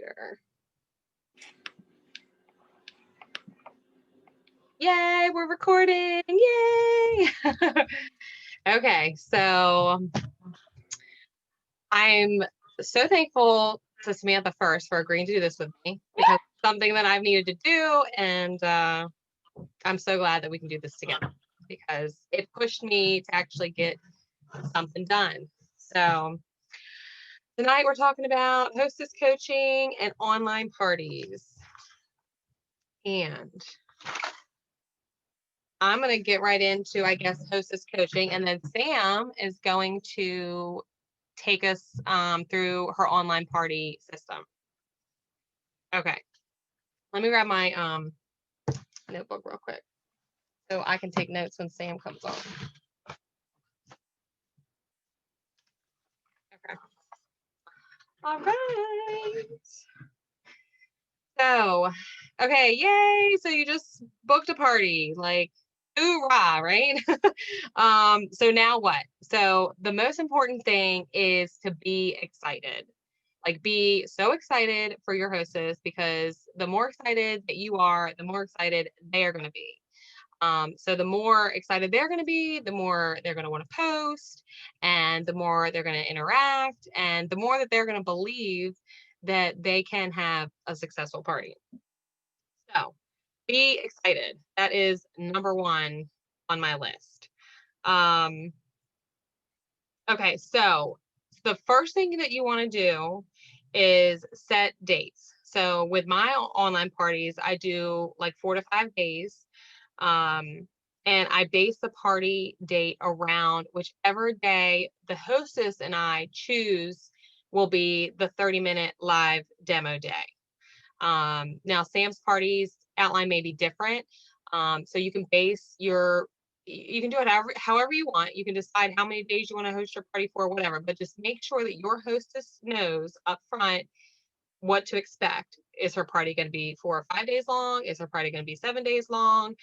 after. Yay, we're recording. Yay. Okay, so I'm so thankful to Samantha first for agreeing to do this with me because it's something that I've needed to do, and I'm so glad that we can do this together because it pushed me to actually get something done. So tonight we're talking about hostess coaching and online parties. And I'm going to get right into, I guess, hostess coaching. And then Sam is going to take us through her online party system. Okay. Let me grab my notebook real quick so I can take notes when Sam comes on. Okay. All right. So, okay, yay. So you just booked a party, like, hoorah, right? So now what? So the most important thing is to be excited. Like, be so excited for your hostess, because the more excited that you are, the more excited they are going to be. So the more excited they're going to be, the more they're going to want to post, and the more they're going to interact, and the more that they're going to believe that they can have a successful party. So be excited. That is number one on my list. Okay, so the first thing that you want to do is set dates. So with my online parties, I do like 4 to 5 days. And I base the party date around whichever day the hostess and I choose will be the 30-minute live demo day. Now Sam's parties outline may be different. So you can base you can do it however you want. You can decide how many days you want to host your party for, whatever, but just make sure that your hostess knows up front what to expect. Is her party going to be 4 or 5 days long? Is her party going to be 7 days long?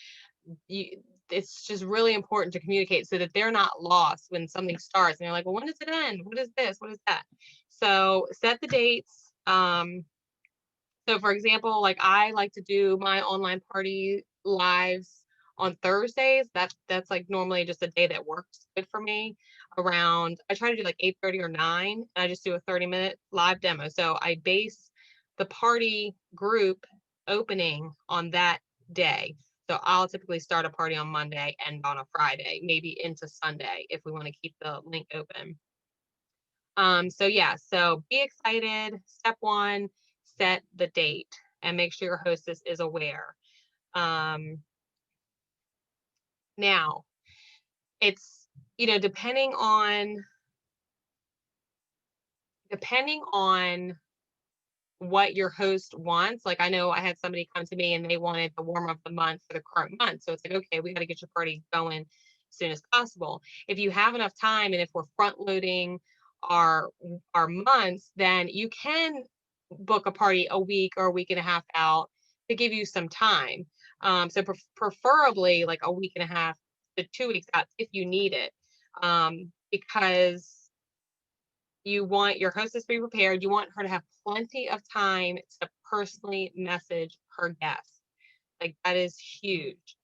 It's just really important to communicate so that they're not lost when something starts and they're like, well, when does it end? What is this? What is that? So set the dates. So for example, like, I like to do my online party lives on Thursdays. That's like normally just a day that works good for me. I try to do like 8:30 or 9, and I just do a 30-minute live demo. So I base the party group opening on that day. So I'll typically start a party on Monday and on a Friday, maybe into Sunday if we want to keep the link open. So yeah, so be excited. Step one, set the date and make sure your hostess is aware. Now, it's, depending on what your host wants. Like, I know I had somebody come to me and they wanted the warm up the month for the current month. So it's like, okay, we got to get your party going as soon as possible. If you have enough time, and if we're front loading our months, then you can book a party a week or a week and a half out to give you some time. So preferably like a week and a half to 2 weeks out if you need it, because you want your hostess to be prepared. You want her to have plenty of time to personally message her guests. Like, that is huge.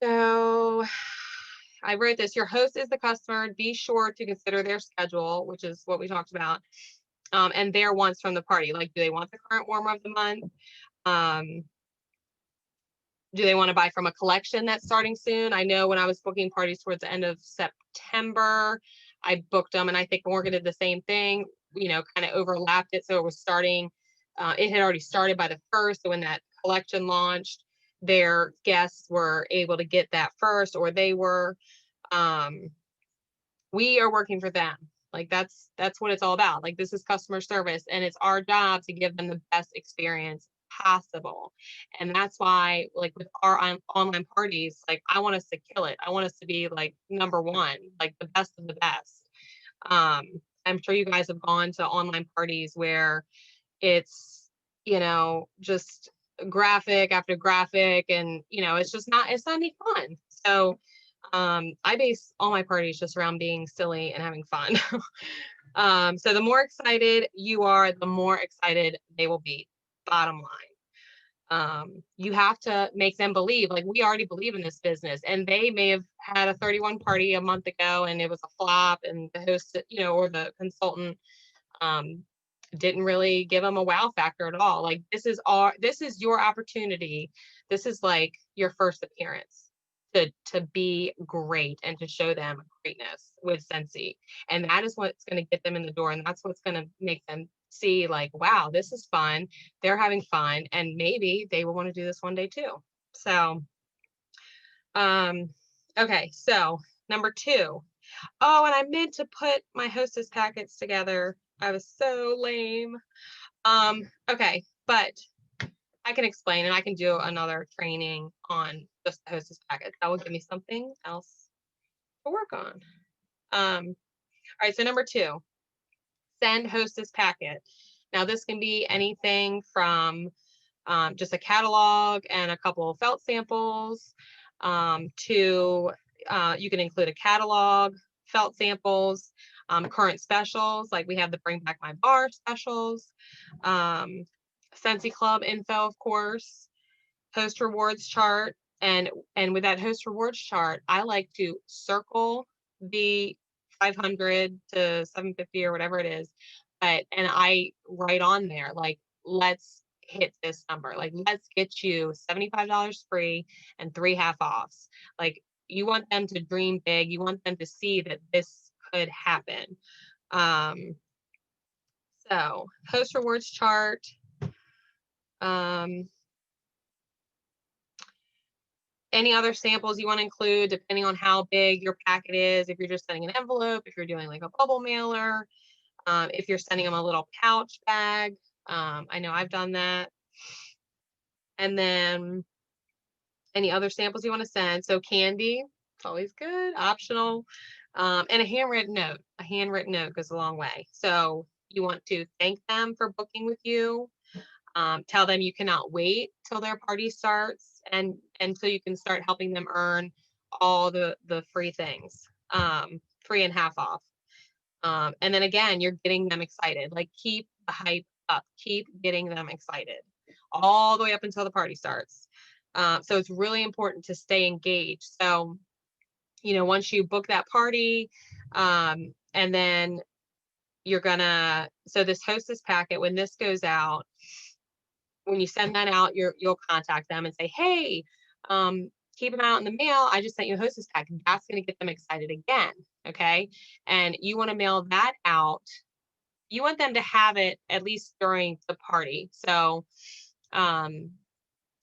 So I wrote this: your host is the customer. Be sure to consider their schedule, which is what we talked about, and their wants from the party. Like, do they want the current warmer of the month? Do they want to buy from a collection that's starting soon? I know when I was booking parties towards the end of September, I booked them, and I think Morgan did the same thing, kind of overlapped it. So it was starting, it had already started by the 1st. So when that collection launched, their guests were able to get that first, or they were. We are working for them. Like, that's what it's all about. Like, this is customer service, and it's our job to give them the best experience possible. And that's why, like, with our online parties, like, I want us to kill it. I want us to be like number one, like the best of the best. I'm sure you guys have gone to online parties where it's, just graphic after graphic, and it's not any fun. So I base all my parties just around being silly and having fun. So the more excited you are, the more excited they will be. Bottom line. You have to make them believe, like, we already believe in this business, and they may have had a 31 party a month ago and it was a flop, and the host, or the consultant, um, didn't really give them a wow factor at all. Like, this is your opportunity. This is like your first appearance to be great and to show them greatness with Scentsy. And that is what's going to get them in the door. And that's what's going to make them see, like, wow, this is fun. They're having fun. And maybe they will want to do this one day too. So, okay. So number 2. Oh, and I meant to put my Hostess packets together. I was so lame. Okay, but I can explain, and I can do another training on just the Hostess packets. That will give me something else to work on. All right, so number 2, send Hostess packet. Now this can be anything from just a catalog and a couple of felt samples, to you can include a catalog, felt samples, current specials, like we have the Bring Back My Bar specials, Scentsy Club info, of course, host rewards chart. And with that host rewards chart, I like to circle the 500 to 750 or whatever it is, and I write on there, like, let's hit this number. Like, let's get you $75 free and 3 half offs. Like, you want them to dream big. You want them to see that this could happen. So host rewards chart. Any other samples you want to include, depending on how big your packet is. If you're just sending an envelope, if you're doing like a bubble mailer, if you're sending them a little pouch bag. I know I've done that. And then any other samples you want to send. So candy, it's always good, optional. And a handwritten note. A handwritten note goes a long way. So you want to thank them for booking with you. Tell them you cannot wait till their party starts, and so you can start helping them earn all the free things, free and half off. And then again, you're getting them excited. Like, keep the hype up, keep getting them excited all the way up until the party starts. So it's really important to stay engaged. So, once you book that party, and then so this Hostess packet, when this goes out, when you send that out, you'll contact them and say, hey, keep an eye out in the mail. I just sent you a Hostess pack. That's going to get them excited again. Okay. And you want to mail that out. You want them to have it at least during the party. So, a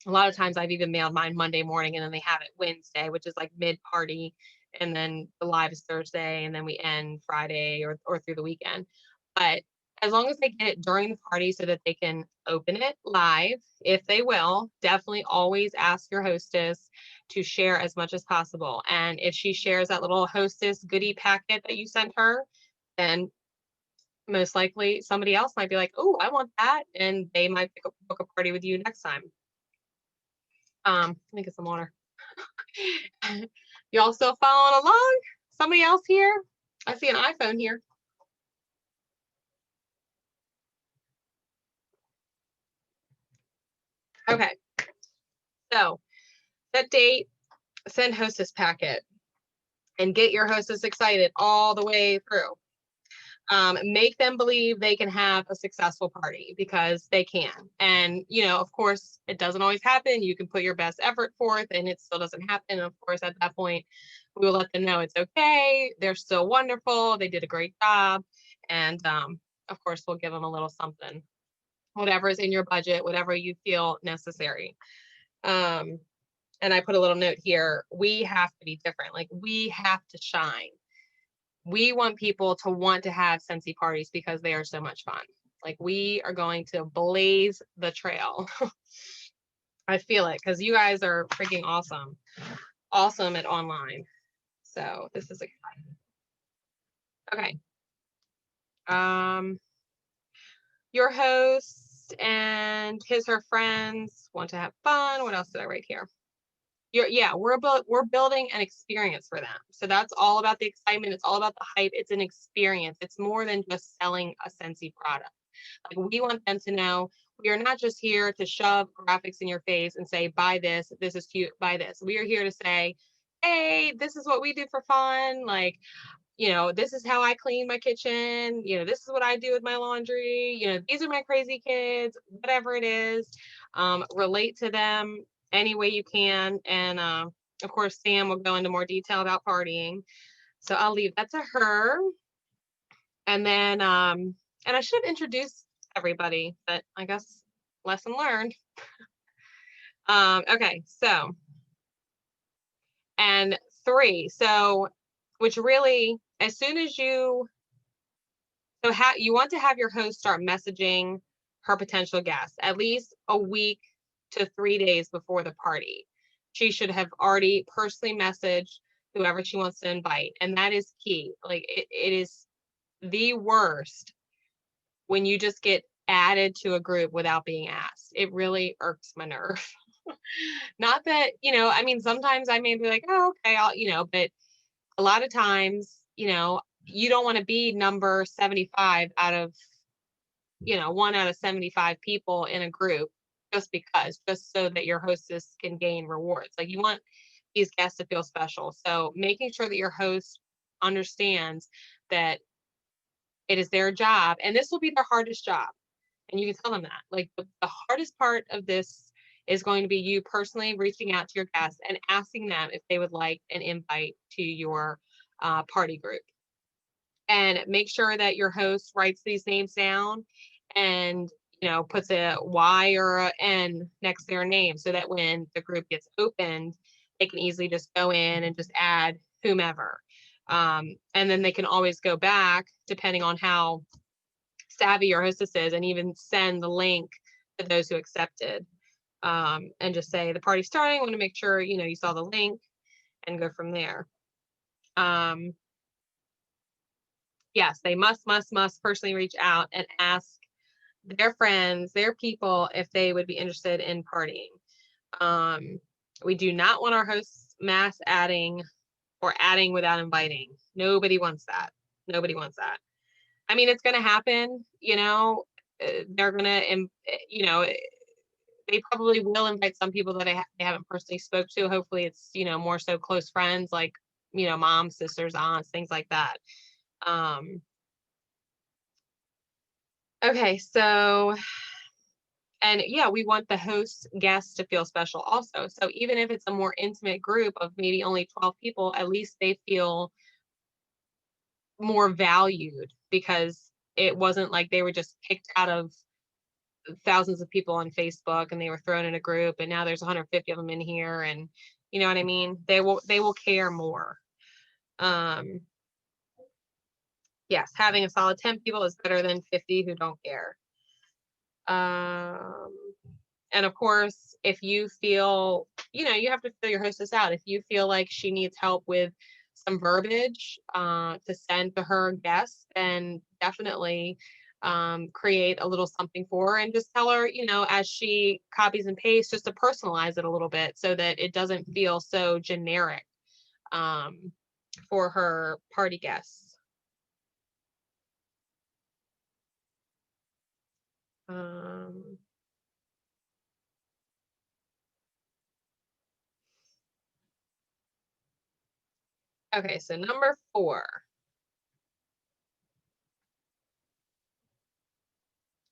lot of times I've even mailed mine Monday morning, and then they have it Wednesday, which is like mid party. And then the live is Thursday, and then we end Friday or through the weekend. But as long as they get it during the party so that they can open it live, if they will, definitely always ask your hostess to share as much as possible. And if she shares that little Hostess goodie packet that you sent her, then most likely somebody else might be like, oh, I want that. And they might book a party with you next time. Let me get some water. Y'all still following along? Somebody else here? I see an iPhone here. Okay. So set date, send hostess packet, and get your hostess excited all the way through. Make them believe they can have a successful party, because they can. And, of course, it doesn't always happen. You can put your best effort forth and it still doesn't happen. And of course, at that point, we will let them know it's okay. They're still wonderful. They did a great job. And of course, we'll give them a little something, whatever is in your budget, whatever you feel necessary. And I put a little note here. We have to be different. Like, we have to shine. We want people to want to have Scentsy parties because they are so much fun. Like, we are going to blaze the trail. I feel it, because you guys are freaking awesome at online. So this is exciting. Okay. Your host and her friends want to have fun. What else did I write here? we're building an experience for them. So that's all about the excitement. It's all about the hype. It's an experience. It's more than just selling a Scentsy product. Like, we want them to know we are not just here to shove graphics in your face and say, buy this, this is cute, buy this. We are here to say, hey, this is what we do for fun. Like, this is how I clean my kitchen. This is what I do with my laundry. These are my crazy kids, whatever it is. Relate to them any way you can. And of course, Sam will go into more detail about partying. So I'll leave that to her. And then, and I should have introduced everybody, but I guess lesson learned. Okay, so, and 3, so, which really, as soon as you want to have your host start messaging her potential guests at least a week to 3 days before the party. She should have already personally messaged whoever she wants to invite, and that is key. Like, it is the worst when you just get added to a group without being asked. It really irks my nerve. Not that, I mean, sometimes I may be like, oh, okay, but a lot of times, you don't want to be number 75 out of, 1 out of 75 people in a group just so that your hostess can gain rewards. Like, you want these guests to feel special. So making sure that your host understands that it is their job, and this will be their hardest job. And you can tell them that. Like, the hardest part of this is going to be you personally reaching out to your guests and asking them if they would like an invite to your party group. And make sure that your host writes these names down and, puts a Y or a N next to their name so that when the group gets opened, they can easily just go in and just add whomever. And then they can always go back, depending on how savvy your hostess is, and even send the link to those who accepted, and just say the party's starting. I want to make sure, you saw the link, and go from there. Yes, they must personally reach out and ask their friends, their people, if they would be interested in partying. We do not want our hosts mass adding or adding without inviting. Nobody wants that. Nobody wants that. I mean, it's going to happen, they're going to, they probably will invite some people that they haven't personally spoke to. Hopefully it's, more so close friends, like, moms, sisters, aunts, things like that. Okay, so, and yeah, we want the host guests to feel special also. So even if it's a more intimate group of maybe only 12 people, at least they feel more valued, because it wasn't like they were just picked out of thousands of people on Facebook and they were thrown in a group and now there's 150 of them in here, and you know what I mean? They will care more. Yes, having a solid 10 people is better than 50 who don't care. And of course, if you feel, you have to feel your hostess out. If you feel like she needs help with some verbiage to send to her guests, then definitely create a little something for her and just tell her, as she copies and pastes, just to personalize it a little bit so that it doesn't feel so generic for her party guests. Okay, so number 4.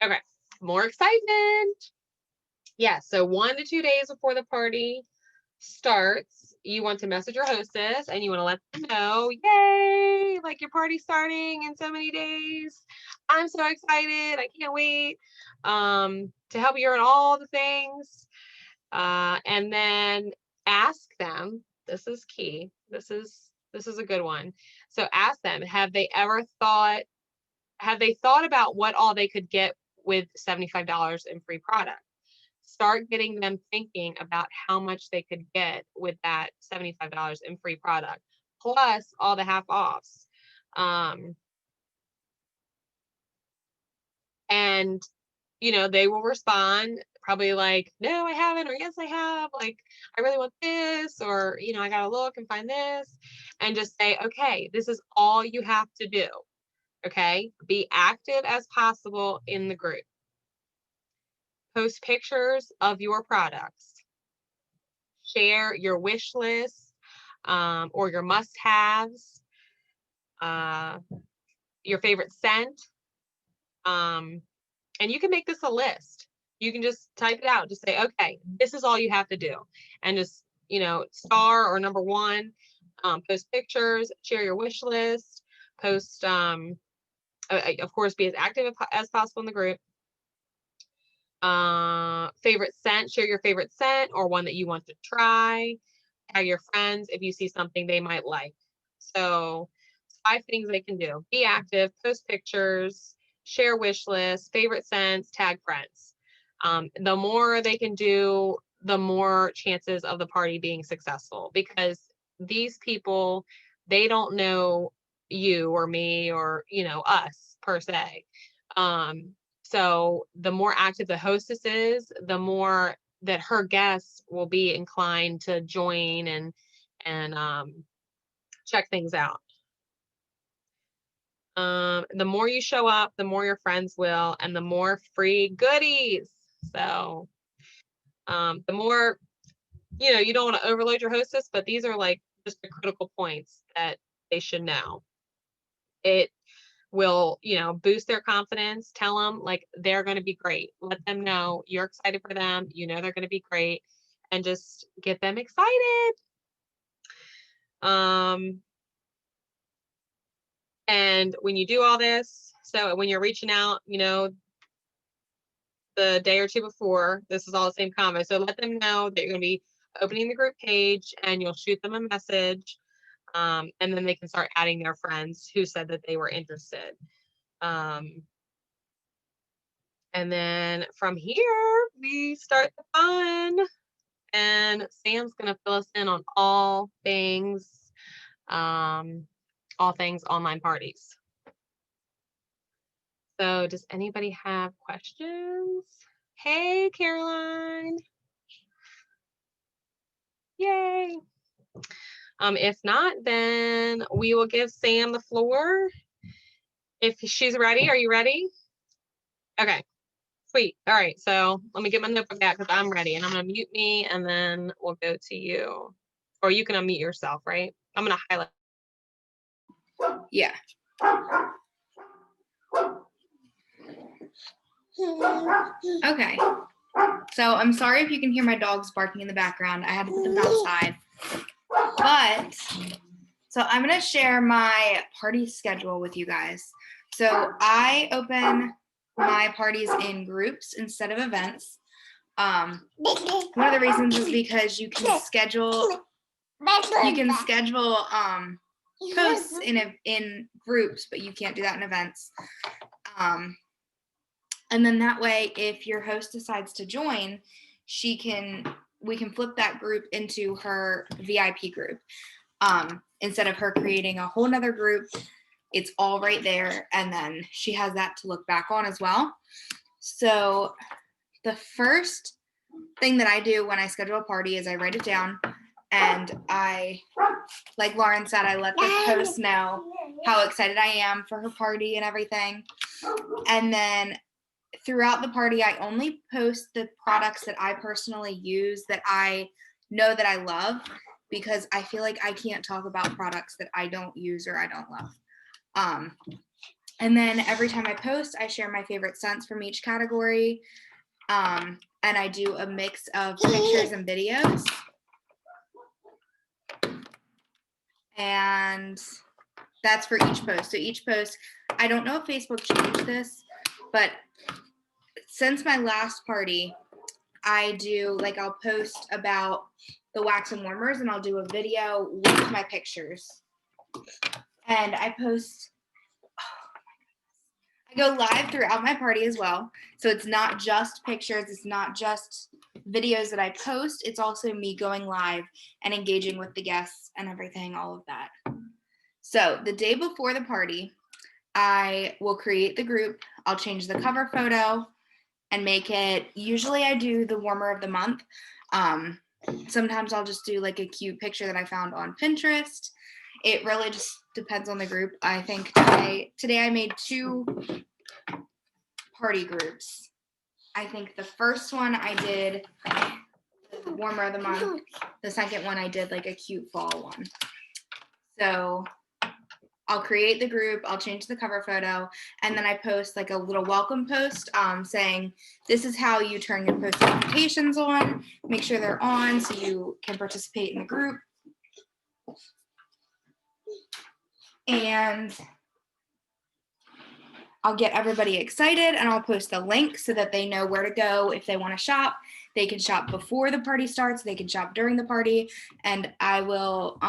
Okay, more excitement. Yeah, so 1 to 2 days before the party starts, you want to message your hostess and you want to let them know, yay, like, your party's starting in so many days. I'm so excited. I can't wait to help you earn all the things. And then ask them, this is key. This is a good one. So ask them, have they thought about what all they could get with $75 in free product? Start getting them thinking about how much they could get with that $75 in free product, plus all the half offs. And, they will respond probably like, no, I haven't, or yes, I have. Like, I really want this, or, you know, I got to look and find this, and just say, okay, this is all you have to do. Okay. Be active as possible in the group. Post pictures of your products. Share your wish list, or your must haves, your favorite scent. And you can make this a list. You can just type it out. Just say, okay, this is all you have to do. And just, you know, star or number one, post pictures, share your wish list, post, of course, be as active as possible in the group. Favorite scent, share your favorite scent or one that you want to try. Tag your friends if you see something they might like. So 5 things they can do: be active, post pictures, share wish lists, favorite scents, tag friends. The more they can do, the more chances of the party being successful, because these people, they don't know you or me or, you know, us per se. So the more active the hostess is, the more that her guests will be inclined to join and check things out. The more you show up, the more your friends will, and the more free goodies. So the more, you know, you don't want to overload your hostess, but these are like just the critical points that they should know. It will, you know, boost their confidence. Tell them like they're going to be great. Let them know you're excited for them. You know they're going to be great, and just get them excited. And when you do all this, so when you're reaching out, you know, the day or two before, this is all the same comment. So let them know that you're going to be opening the group page, and you'll shoot them a message. And then they can start adding their friends who said that they were interested. And then from here, we start the fun. And Sam's going to fill us in on all things online parties. So does anybody have questions? Hey, Caroline. Yay. If not, then we will give Sam the floor. If she's ready, are you ready? Okay, sweet. All right, so let me get my notebook out because I'm ready, and I'm gonna mute me, and then we'll go to you. Or you can unmute yourself, right? I'm gonna highlight. Yeah. Okay. So I'm sorry if you can hear my dogs barking in the background. I had to put them outside. But so I'm going to share my party schedule with you guys. So I open my parties in groups instead of events. One of the reasons is because you can schedule posts in groups, but you can't do that in events. And then that way, if your host decides to join, we can flip that group into her VIP group. Instead of her creating a whole nother group, it's all right there. And then she has that to look back on as well. So the first thing that I do when I schedule a party is I write it down, and like Lauren said, I let the host know how excited I am for her party and everything. And then throughout the party, I only post the products that I personally use that I know that I love, because I feel like I can't talk about products that I don't use or I don't love. And then every time I post, I share my favorite scents from each category. And I do a mix of pictures and videos. And that's for each post. So each post, I don't know if Facebook changed this, but since my last party, I do, like, I'll post about the wax and warmers, and I'll do a video with my pictures. And I go live throughout my party as well. So it's not just pictures, it's not just videos that I post, it's also me going live and engaging with the guests and everything, all of that. So the day before the party, I will create the group. I'll change the cover photo, and make it, usually I do the warmer of the month. Sometimes I'll just do like a cute picture that I found on Pinterest. It really just depends on the group. I think today I made 2 party groups. I think the first one I did the warmer of the month. The second one I did like a cute fall one. So I'll create the group, I'll change the cover photo, and then I post like a little welcome post saying, this is how you turn your post notifications on, make sure they're on so you can participate in the group. And I'll get everybody excited, and I'll post a link so that they know where to go if they want to shop. They can shop before the party starts, they can shop during the party, and I will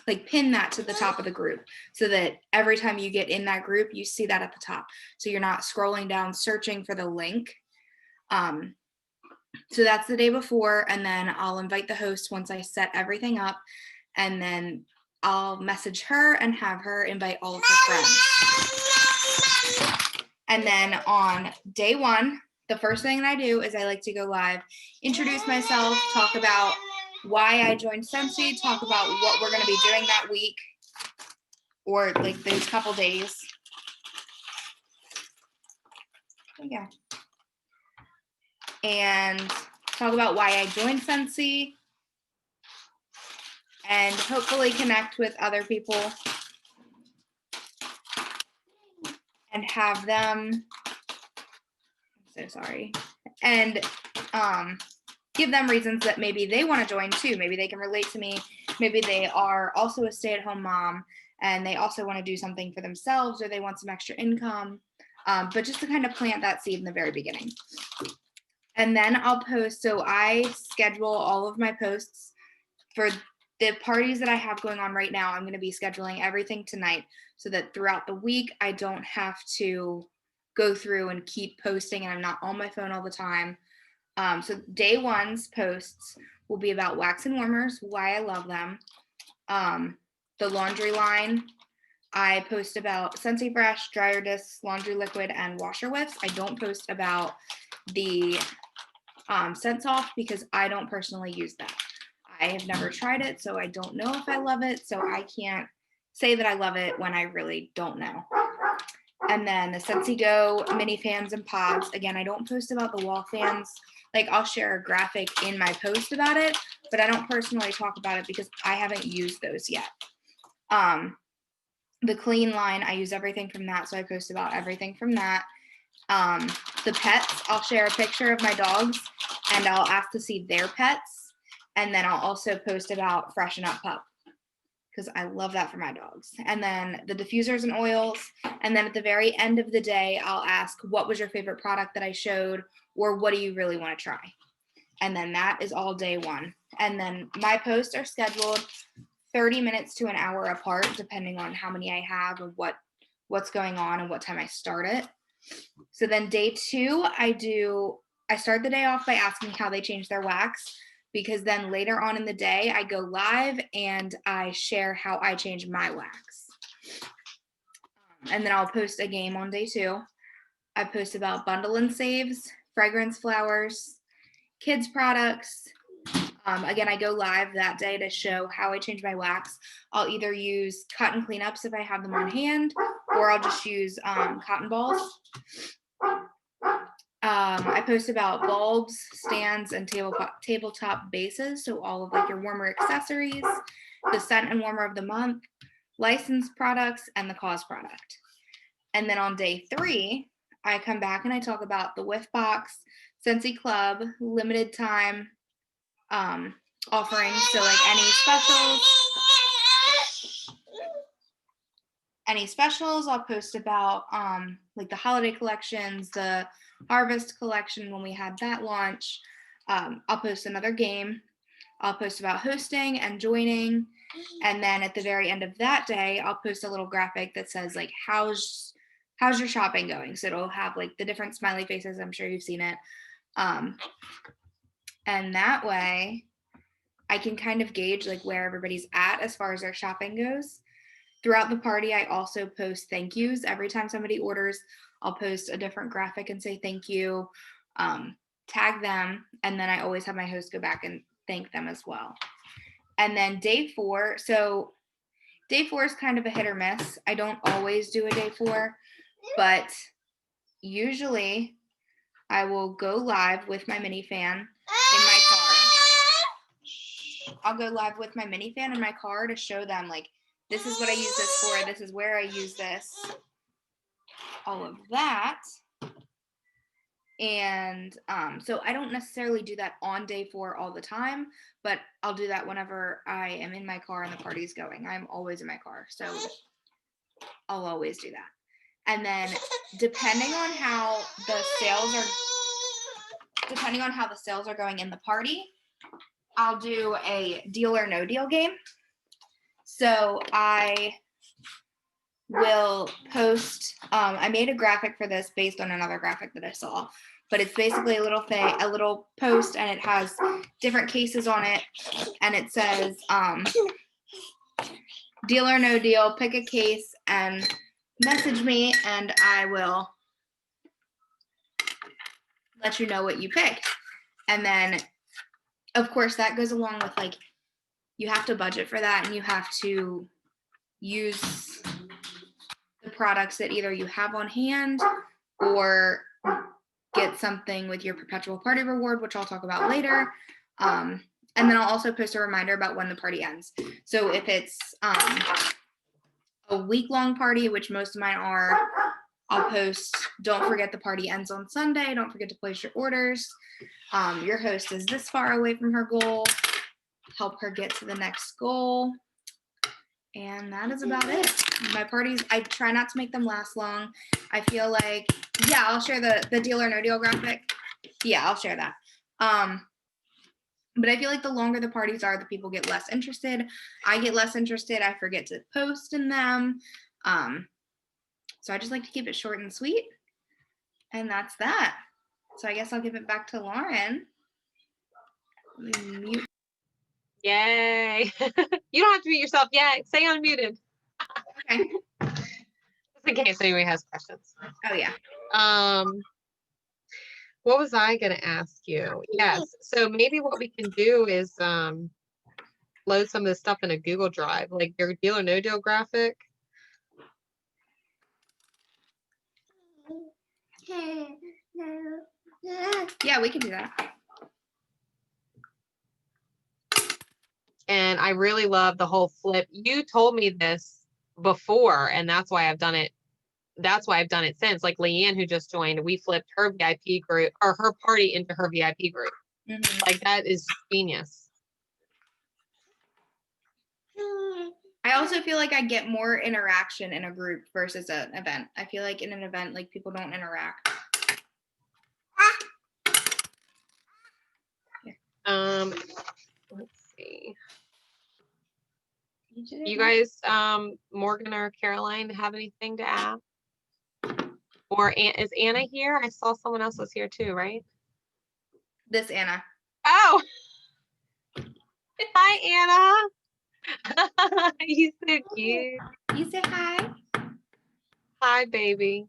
like pin that to the top of the group so that every time you get in that group, you see that at the top. So you're not scrolling down searching for the link. So that's the day before, and then I'll invite the host once I set everything up, and then I'll message her and have her invite all of her friends. And then on day 1, the first thing that I do is I like to go live, introduce myself, talk about why I joined Scentsy, talk about what we're going to be doing that week or like those couple days. Yeah. And talk about why I joined Scentsy and hopefully connect with other people and have them, I'm so sorry, and give them reasons that maybe they want to join too. Maybe they can relate to me. Maybe they are also a stay-at-home mom and they also want to do something for themselves, or they want some extra income, but just to kind of plant that seed in the very beginning. And then I'll post, so I schedule all of my posts for the parties that I have going on right now. I'm going to be scheduling everything tonight so that throughout the week, I don't have to go through and keep posting and I'm not on my phone all the time. So day 1's posts will be about wax and warmers, why I love them. The laundry line, I post about Scentsy Fresh, dryer discs, laundry liquid, and washer whiffs. I don't post about the Scent Soft because I don't personally use that. I have never tried it, so I don't know if I love it. So I can't say that I love it when I really don't know. And then the Scentsy Go mini fans and pods. Again, I don't post about the wall fans. Like I'll share a graphic in my post about it, but I don't personally talk about it because I haven't used those yet. The clean line, I use everything from that, so I post about everything from that. The pets, I'll share a picture of my dogs and I'll ask to see their pets. And then I'll also post about Freshen Up Pup because I love that for my dogs. And then the diffusers and oils. And then at the very end of the day, I'll ask, what was your favorite product that I showed? Or what do you really want to try? And then that is all day 1. And then my posts are scheduled 30 minutes to an hour apart, depending on how many I have and what's going on and what time I start it. So then day 2, I start the day off by asking how they changed their wax, because then later on in the day, I go live and I share how I change my wax. And then I'll post a game on day 2. I post about bundle and saves, fragrance flowers, kids products. Again, I go live that day to show how I change my wax. I'll either use cotton cleanups if I have them on hand, or I'll just use cotton balls. I post about bulbs, stands, and tabletop bases. So all of like your warmer accessories, the scent and warmer of the month, licensed products, and the cause product. And then on day 3, I come back and I talk about the Whiff Box, Scentsy Club, limited time offerings. So like any specials, I'll post about like the holiday collections, the harvest collection when we had that launch. I'll post another game. I'll post about hosting and joining. And then at the very end of that day, I'll post a little graphic that says like, how's your shopping going? So it'll have like the different smiley faces. I'm sure you've seen it. And that way I can kind of gauge like where everybody's at as far as their shopping goes. Throughout the party, I also post thank yous. Every time somebody orders, I'll post a different graphic and say thank you, tag them, and then I always have my host go back and thank them as well. And then day 4, so day 4 is kind of a hit or miss. I don't always do a day 4, but usually I will go live with my minifan in my car. I'll go live with my minifan in my car to show them, like, this is what I use this for, this is where I use this, all of that. And so I don't necessarily do that on day 4 all the time, but I'll do that whenever I am in my car and the party's going. I'm always in my car, so I'll always do that. And then depending on how the sales are going in the party, I'll do a deal or no deal game. So I will post, I made a graphic for this based on another graphic that I saw, but it's basically a little post, and it has different cases on it, and it says, deal or no deal, pick a case and message me, and I will let you know what you picked. And then, of course, that goes along with, like, you have to budget for that, and you have to use the products that either you have on hand or get something with your perpetual party reward, which I'll talk about later. And then I'll also post a reminder about when the party ends. So if it's a week-long party, which most of mine are, I'll post, don't forget the party ends on Sunday. Don't forget to place your orders. Your host is this far away from her goal. Help her get to the next goal. And that is about it. My parties, I try not to make them last long. I feel like, yeah, I'll share the deal or no deal graphic. Yeah, I'll share that. But I feel like the longer the parties are, the people get less interested. I get less interested. I forget to post in them. So I just like to keep it short and sweet. And that's that. So I guess I'll give it back to Lauren. Mute. Yay. You don't have to mute yourself yet. Stay unmuted. Okay. Just in case anybody has questions. Oh, yeah. What was I going to ask you? Yes. So maybe what we can do is load some of this stuff in a Google Drive, like your deal or no deal graphic. Yeah, we can do that. And I really love the whole flip. You told me this before, and that's why I've done it. That's why I've done it since. Like Leanne, who just joined, we flipped her VIP group or her party into her VIP group. Mm-hmm. Like that is genius. I also feel like I get more interaction in a group versus an event. I feel like in an event, like, people don't interact. Let's see. You guys, Morgan or Caroline, have anything to add? Or is Anna here? I saw someone else was here too, right? This Anna. Oh, hi, Anna. You so cute. You say hi. Hi, baby.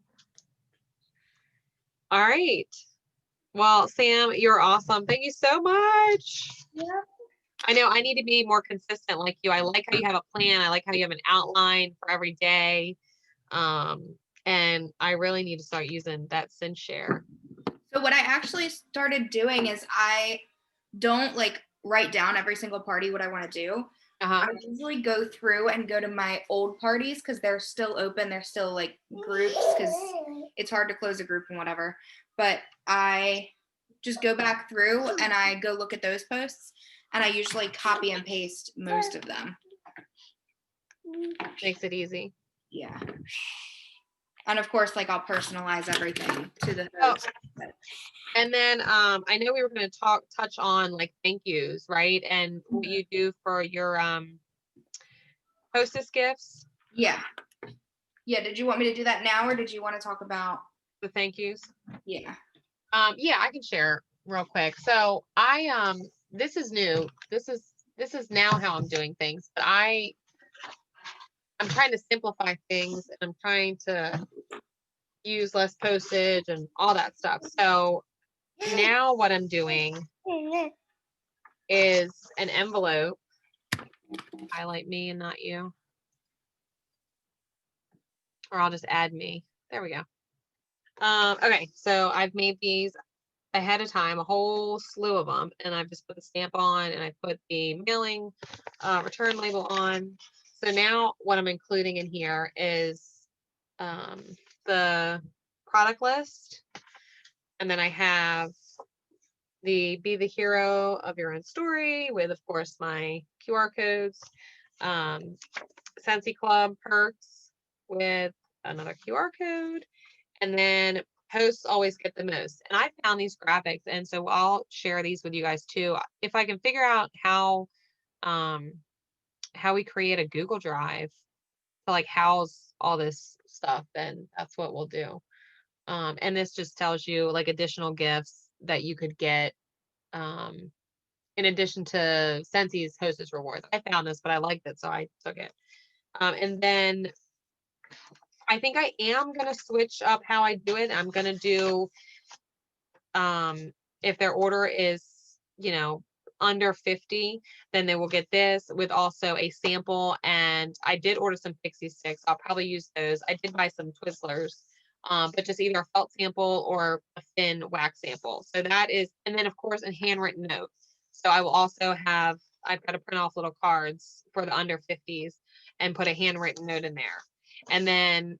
All right. Well, Sam, you're awesome. Thank you so much. Yep. I know I need to be more consistent like you. I like how you have a plan. I like how you have an outline for every day. And I really need to start using that Send Share. So what I actually started doing is I don't, like, write down every single party what I want to do. I usually go through and go to my old parties because they're still open. They're still, like, groups because it's hard to close a group and whatever. But I just go back through and I go look at those posts, and I usually copy and paste most of them. Makes it easy. Yeah. And of course, like, I'll personalize everything to the host. Oh. And then I know we were going to touch on, like, thank yous, right? And what you do for your hostess gifts. Yeah. Yeah. Did you want me to do that now, or did you want to talk about the thank yous? Yeah. Yeah, I can share real quick. So I this is new. This is now how I'm doing things. But I I'm trying to simplify things, and I'm trying to use less postage and all that stuff. So now what I'm doing is an envelope. Highlight me and not you. Or I'll just add me. There we go. Okay, so I've made these ahead of time, a whole slew of them, and I've just put the stamp on, and I put the mailing return label on. So now what I'm including in here is the product list, and then I have the Be the Hero of Your Own Story with, of course, my QR codes, Scentsy Club perks with another QR code, and then posts always get the most. And I found these graphics, and so I'll share these with you guys too. If I can figure out how we create a Google Drive to like house all this stuff, then that's what we'll do. And this just tells you like additional gifts that you could get in addition to Scensy's Hostess rewards. I found this, but I liked it, so I took it. And then I think I am going to switch up how I do it. I'm going to do, if their order is, under 50, then they will get this with also a sample. And I did order some pixie sticks. I'll probably use those. I did buy some Twizzlers, but just either a felt sample or a thin wax sample. So that is, and then of course a handwritten note. So I will also have, I've got to print off little cards for the under 50s and put a handwritten note in there. And then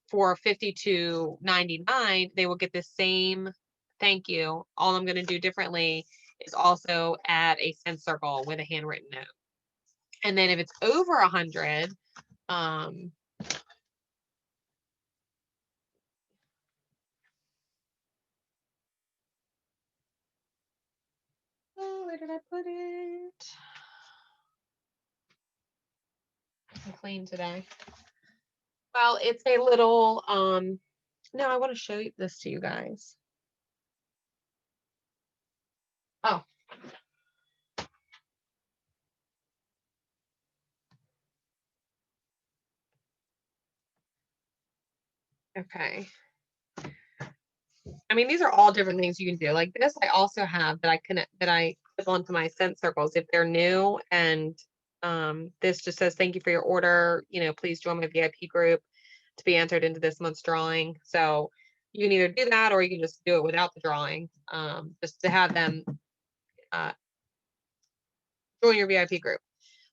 for $52.99, they will get the same thank you. All I'm going to do differently is also add a scent circle with a handwritten note. And then if it's over 100, oh, where did I put it? I'm clean today. Well, it's a little, no, I want to show this to you guys. Oh. Okay. I mean, these are all different things you can do. Like this, I also have that I clip onto my scent circles if they're new. And this just says, thank you for your order. Please join my VIP group to be entered into this month's drawing. So you can either do that or you can just do it without the drawing, just to have them join your VIP group.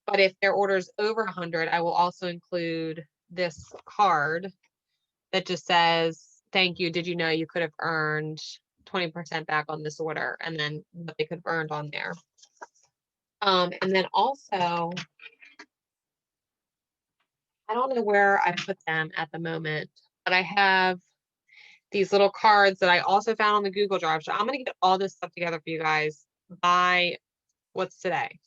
But if their order is over 100, I will also include this card that just says, thank you. Did you know you could have earned 20% back on this order? And then what they could have earned on there. And then also, I don't know where I put them at the moment, but I have these little cards that I also found on the Google Drive. So I'm going to get all this stuff together for you guys by, what's today?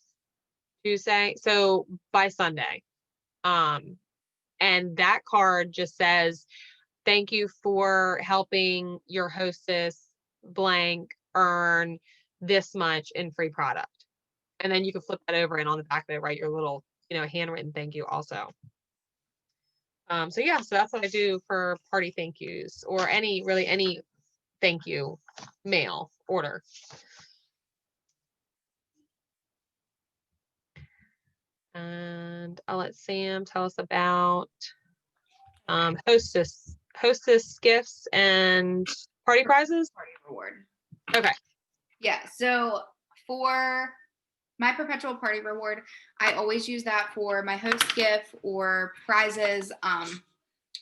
Tuesday. So by Sunday. And that card just says, thank you for helping your hostess blank earn this much in free product. And then you can flip that over and on the back of it, write your little, handwritten thank you also. So yeah, so that's what I do for party thank yous or any thank you mail order. And I'll let Sam tell us about hostess gifts and party prizes. Party reward. Okay. Yeah. So for my perpetual party reward, I always use that for my host gift or prizes,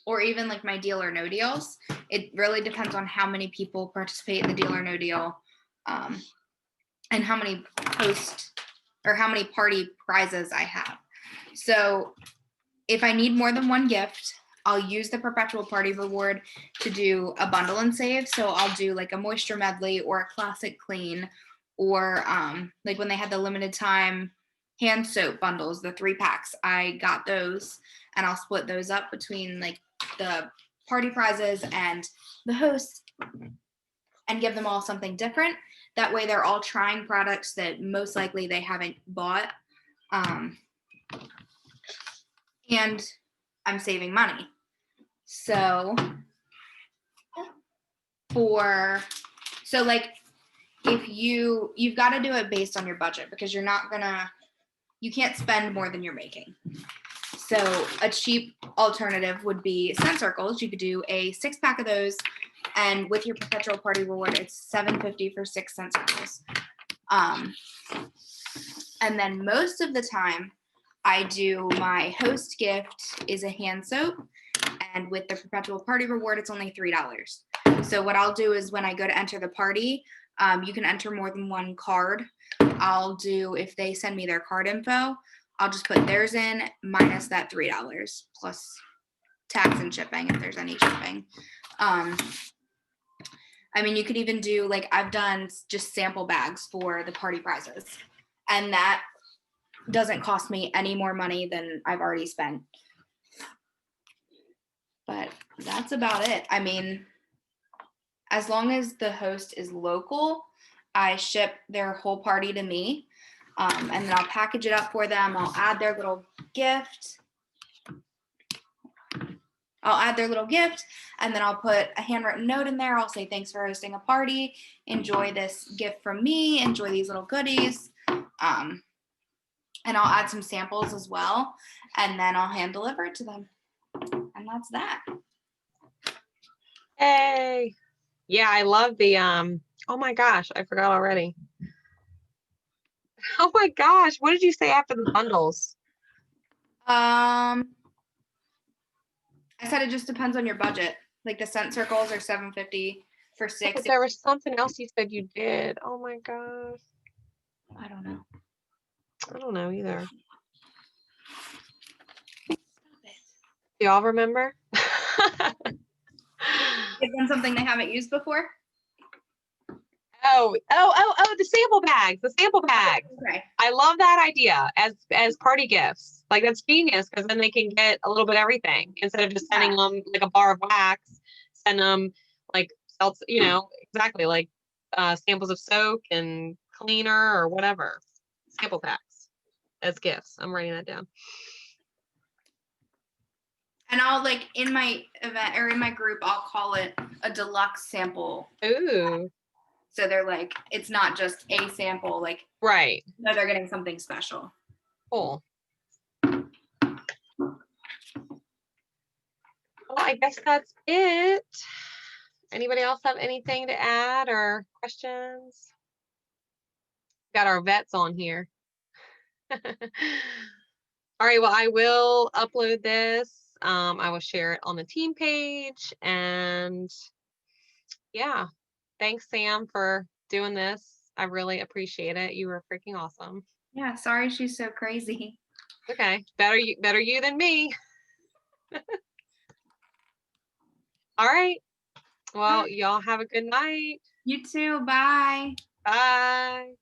or even like my deal or no deals. It really depends on how many people participate in the deal or no deal, and how many host or how many party prizes I have. So if I need more than one gift, I'll use the perpetual party reward to do a bundle and save. So I'll do like a moisture medley or a classic clean, or like when they had the limited time hand soap bundles, the 3-packs, I got those and I'll split those up between like the party prizes and the hosts and give them all something different. That way they're all trying products that most likely they haven't bought. And I'm saving money. So like if you've got to do it based on your budget, because you can't spend more than you're making. So a cheap alternative would be scent circles. You could do a 6-pack of those, and with your perpetual party reward, it's $7.50 for 6 scent circles. And then most of the time, I do my host gift is a hand soap, and with the perpetual party reward, it's only $3. So what I'll do is when I go to enter the party, you can enter more than one card. I'll do, if they send me their card info, I'll just put theirs in minus that $3 plus tax and shipping if there's any shipping. I mean, you could even do, like, I've done just sample bags for the party prizes, and that doesn't cost me any more money than I've already spent. But that's about it. I mean, as long as the host is local, I ship their whole party to me, and then I'll package it up for them. I'll add their little gift. And then I'll put a handwritten note in there. I'll say, thanks for hosting a party. Enjoy this gift from me. Enjoy these little goodies. And I'll add some samples as well. And then I'll hand deliver it to them. And that's that. Hey. Yeah, I love the, oh my gosh, I forgot already. Oh my gosh, what did you say after the bundles? I said it just depends on your budget. Like the scent circles are $7.50 for 6. But there was something else you said you did. Oh my gosh. I don't know. I don't know either. Stop it. Do y'all remember? Give them something they haven't used before? Oh, the sample bags, Okay. I love that idea as party gifts. Like, that's genius, because then they can get a little bit of everything instead of just sending them like a bar of wax. Send them like, exactly, like samples of soap and cleaner or whatever. Sample packs as gifts. I'm writing that down. And I'll, like, in my event or in my group, I'll call it a deluxe sample. Ooh. So they're like, it's not just a sample, like, right. No, they're getting something special. Cool. Well, I guess that's it. Anybody else have anything to add or questions? Got our vets on here. All right, well, I will upload this. I will share it on the team page, and yeah, thanks, Sam, for doing this. I really appreciate it. You were freaking awesome. Yeah, sorry she's so crazy. Okay, better you than me. All right. Well, y'all have a good night. You too. Bye. Bye.